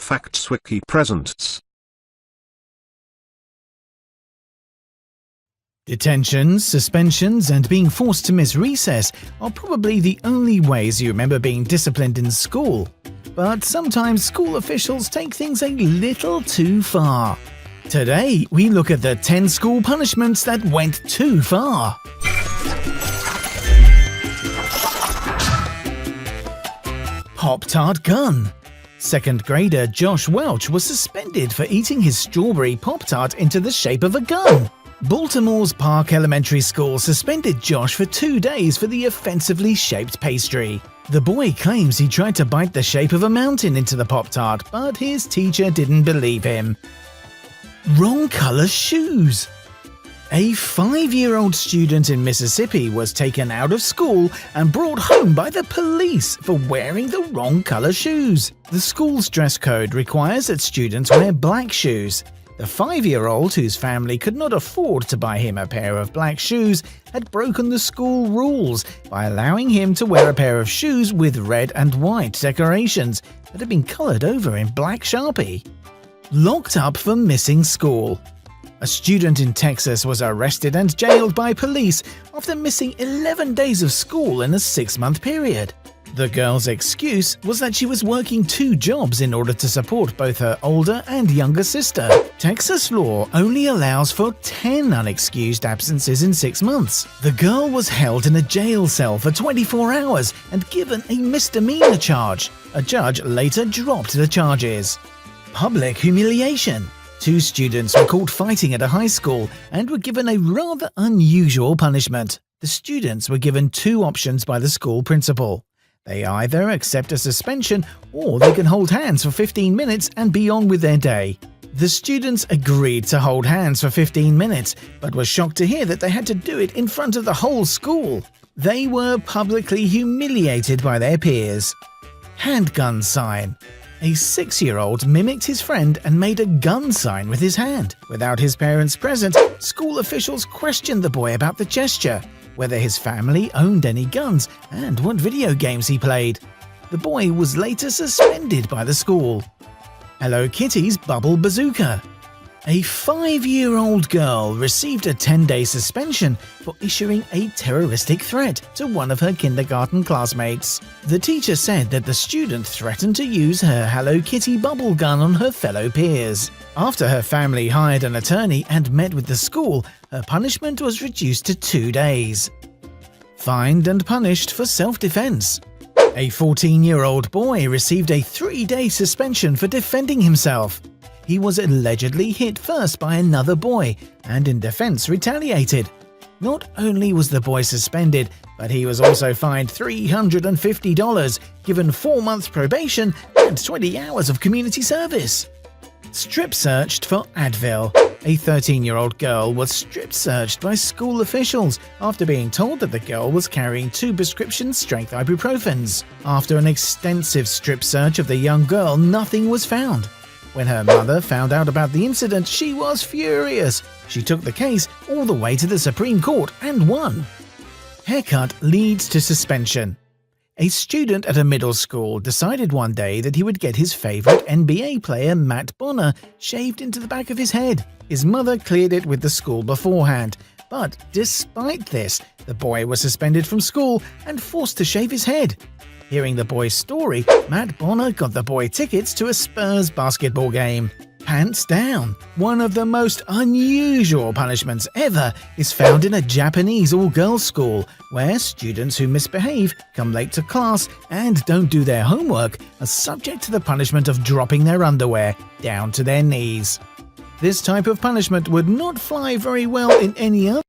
Facts Wiki presents. Detentions, suspensions, and being forced to miss recess are probably the only ways you remember being disciplined in school. But sometimes school officials take things a little too far. Today, we look at the 10 school punishments that went too far. Pop-Tart gun. Second grader Josh Welch was suspended for eating his strawberry Pop-Tart into the shape of a gun. Baltimore's Park Elementary School suspended Josh for 2 days for the offensively shaped pastry. The boy claims he tried to bite the shape of a mountain into the Pop-Tart, but his teacher didn't believe him. Wrong color shoes. A 5-year-old student in Mississippi was taken out of school and brought home by the police for wearing the wrong color shoes. The school's dress code requires that students wear black shoes. The 5-year-old, whose family could not afford to buy him a pair of black shoes, had broken the school rules by allowing him to wear a pair of shoes with red and white decorations that had been colored over in black Sharpie. Locked up for missing school. A student in Texas was arrested and jailed by police after missing 11 days of school in a 6-month period. The girl's excuse was that she was working 2 jobs in order to support both her older and younger sister. Texas law only allows for 10 unexcused absences in 6 months. The girl was held in a jail cell for 24 hours and given a misdemeanor charge. A judge later dropped the charges. Public humiliation. 2 students were caught fighting at a high school and were given a rather unusual punishment. The students were given 2 options by the school principal. They either accept a suspension or they can hold hands for 15 minutes and be on with their day. The students agreed to hold hands for 15 minutes, but were shocked to hear that they had to do it in front of the whole school. They were publicly humiliated by their peers. Handgun sign. A 6-year-old mimicked his friend and made a gun sign with his hand. Without his parents present, school officials questioned the boy about the gesture, whether his family owned any guns, and what video games he played. The boy was later suspended by the school. Hello Kitty's bubble bazooka. A 5-year-old girl received a 10-day suspension for issuing a terroristic threat to one of her kindergarten classmates. The teacher said that the student threatened to use her Hello Kitty bubble gun on her fellow peers. After her family hired an attorney and met with the school, her punishment was reduced to 2 days. Fined and punished for self-defense. A 14-year-old boy received a 3-day suspension for defending himself. He was allegedly hit first by another boy and in defense retaliated. Not only was the boy suspended, but he was also fined $350, given 4 months probation and 20 hours of community service. Strip searched for Advil. A 13-year-old girl was strip searched by school officials after being told that the girl was carrying 2 prescription-strength ibuprofens. After an extensive strip search of the young girl, nothing was found. When her mother found out about the incident, she was furious. She took the case all the way to the Supreme Court and won. Haircut leads to suspension. A student at a middle school decided one day that he would get his favorite NBA player Matt Bonner shaved into the back of his head. His mother cleared it with the school beforehand, but despite this, the boy was suspended from school and forced to shave his head. Hearing the boy's story, Matt Bonner got the boy tickets to a Spurs basketball game. Pants down. One of the most unusual punishments ever is found in a Japanese all-girls school, where students who misbehave, come late to class, and don't do their homework are subject to the punishment of dropping their underwear down to their knees. This type of punishment would not fly very well in any other